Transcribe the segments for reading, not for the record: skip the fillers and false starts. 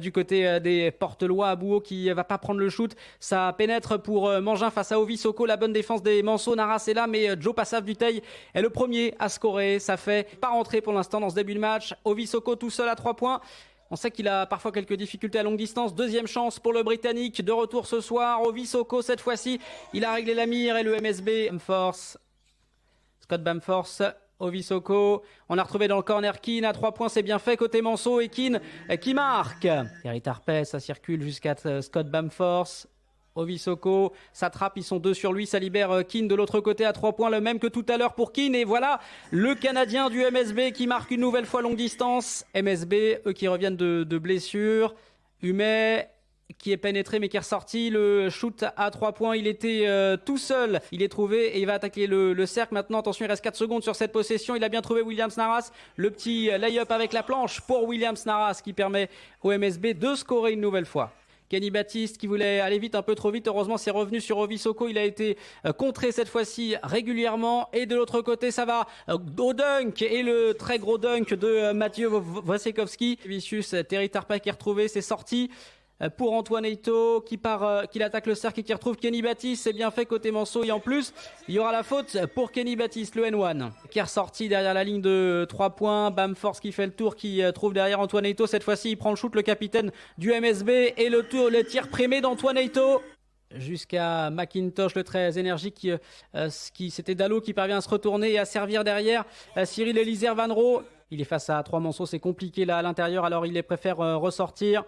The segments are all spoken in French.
Du côté des Portelois, Abouo qui va pas prendre le shoot. Ça pénètre pour Mangin face à Ovi Soko. La bonne défense des Manceaux. Naras est là, mais Joe Passav Dutheil est le premier à scorer. Ça fait pas rentrer pour l'instant dans ce début de match. Ovi Soko tout seul à 3 points. On sait qu'il a parfois quelques difficultés à longue distance. Deuxième chance pour le Britannique de retour ce soir. Ovi Soko cette fois-ci. Il a réglé la mire et le MSB Bamforce. Scott Bamforce. Ovi Soko, on a retrouvé dans le corner Keane à 3 points, c'est bien fait côté Manceau et Keane qui marque. Terry Tarpey, ça circule jusqu'à Scott Bamforce. Ovi Soko s'attrape, ils sont deux sur lui, ça libère Keane de l'autre côté à 3 points, le même que tout à l'heure pour Keane. Et voilà le Canadien du MSB qui marque une nouvelle fois longue distance. MSB, eux qui reviennent de blessures. Humet qui est pénétré mais qui est ressorti. Le shoot à 3 points, il était tout seul. Il est trouvé et il va attaquer le cercle maintenant. Attention, il reste 4 secondes sur cette possession. Il a bien trouvé Williams Naras. Le petit lay-up avec la planche pour Williams Naras qui permet au MSB de scorer une nouvelle fois. Kenny Baptiste qui voulait aller vite, un peu trop vite. Heureusement, c'est revenu sur Ovi Soko. Il a été contré cette fois-ci régulièrement. Et de l'autre côté, ça va au dunk. Et le très gros dunk de Mathieu Wasikowski. Vicious, Terry Tarpey qui est retrouvé. C'est sorti pour Antoine Eito qui attaque le cercle et qui retrouve Kenny Baptiste. C'est bien fait côté Manceau et en plus il y aura la faute pour Kenny Baptiste, le N1 qui est ressorti derrière la ligne de 3 points. Bamforce qui fait le tour, qui trouve derrière Antoine Eito. Cette fois-ci il prend le shoot, le capitaine du MSB, et le tir primé d'Antoine Eito jusqu'à McIntosh, le très énergique qui c'était Dallot qui parvient à se retourner et à servir derrière Cyril Élisère Vanro. Il est face à 3 Manceaux, c'est compliqué là à l'intérieur, alors il les préfère ressortir.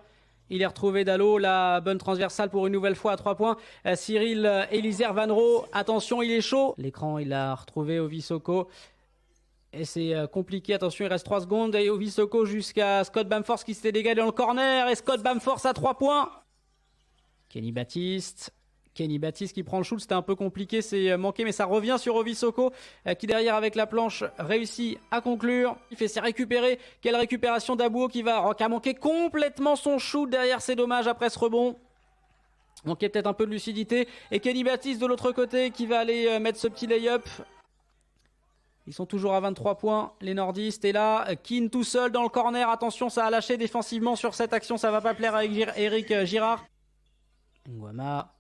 Il est retrouvé Dallot, la bonne transversale pour une nouvelle fois à 3 points. Cyril Élisère Vanro, attention, il est chaud. L'écran, il a retrouvé Ovi Soko. Et c'est compliqué, attention, il reste 3 secondes. Et Ovi Soko jusqu'à Scott Bamforce qui s'était dégagé dans le corner. Et Scott Bamforce à 3 points. Kenny Baptiste qui prend le shoot, c'était un peu compliqué, c'est manqué, mais ça revient sur Ovi Soko qui derrière avec la planche réussit à conclure. Il fait ses récupérés. Quelle récupération d'Abouo qui a manqué complètement son shoot derrière, c'est dommage après ce rebond. Manquait peut-être un peu de lucidité. Et Kenny Baptiste de l'autre côté qui va aller mettre ce petit lay-up. Ils sont toujours à 23 points, les nordistes. Et là, Keane tout seul dans le corner. Attention, ça a lâché défensivement sur cette action, ça va pas plaire à Eric Girard. Nguama,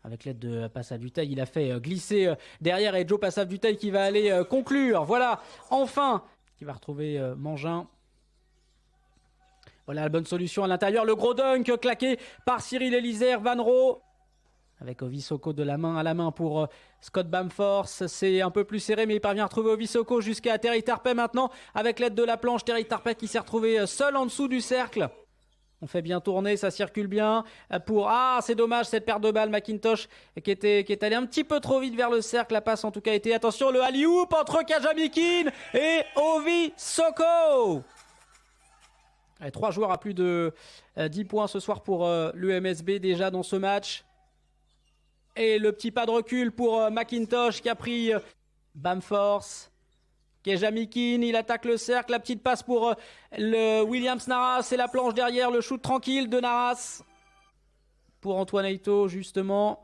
avec l'aide de Passav Dutheil, il a fait glisser derrière, et Joe Passav Dutheil qui va aller conclure. Voilà, enfin, qui va retrouver Mangin. Voilà la bonne solution à l'intérieur. Le gros dunk claqué par Cyril Élisère Vanro. Avec Ovi Soko de la main à la main pour Scott Bamforce. C'est un peu plus serré, mais il parvient à retrouver Ovi Soko jusqu'à Terry Tarpey maintenant. Avec l'aide de la planche, Terry Tarpey qui s'est retrouvé seul en dessous du cercle. On fait bien tourner, ça circule bien pour... Ah, c'est dommage cette perte de balle. McIntosh qui est allé un petit peu trop vite vers le cercle. La passe en tout cas a été... Attention, le alley-oop entre Kajami Keane et Ovi Soko. Allez, 3 joueurs à plus de 10 points ce soir pour l'UMSB déjà dans ce match. Et le petit pas de recul pour McIntosh qui a pris Bamforce. Kajami Keane, il attaque le cercle, la petite passe pour le Williams Naras et la planche derrière, le shoot tranquille de Naras pour Antoine Eito justement.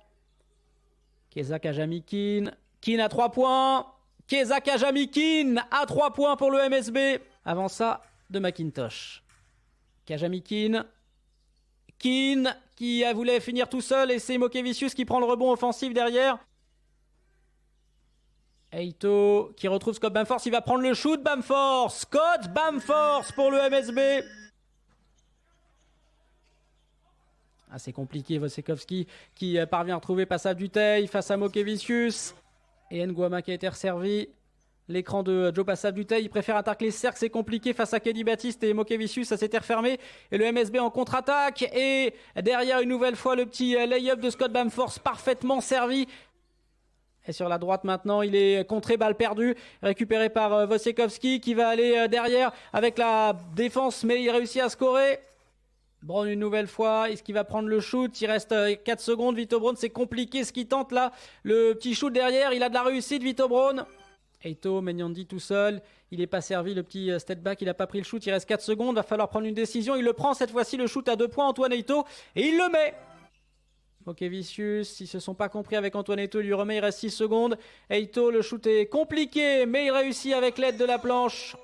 Keza Kajami Keane, Keane à 3 points, Keza Kajami Keane à 3 points pour le MSB. Avant ça, de McIntosh. Kajami Keane qui voulait finir tout seul et c'est Mokevicius qui prend le rebond offensif derrière. Eito qui retrouve Scott Bamforce, il va prendre le shoot. Scott Bamforce pour le MSB. Ah, c'est compliqué, Wasikowski qui parvient à retrouver Passav Dutheil face à Mokevicius. Et Nguama qui a été resservi. L'écran de Joe Passav Dutheil, il préfère attaquer les cercles, c'est compliqué face à Kenny Baptiste et Mokevicius, ça s'était refermé. Et le MSB en contre-attaque. Et derrière une nouvelle fois le petit lay-up de Scott Bamforce parfaitement servi. Et sur la droite maintenant, il est contré, balle perdue, récupéré par Wasikowski qui va aller derrière avec la défense, mais il réussit à scorer. Brown une nouvelle fois, est-ce qu'il va prendre le shoot? Il reste 4 secondes, Vito Brown, c'est compliqué ce qu'il tente là. Le petit shoot derrière, il a de la réussite, Vito Brown. Eito, Menyandi tout seul, il n'est pas servi, le petit step back, il n'a pas pris le shoot, il reste 4 secondes, va falloir prendre une décision. Il le prend cette fois-ci, le shoot à 2 points, Antoine Eito, et il le met. Mokevicius, ils se sont pas compris avec Antoine Eito, il lui remet, il reste 6 secondes. Eito, le shoot est compliqué, mais il réussit avec l'aide de la planche.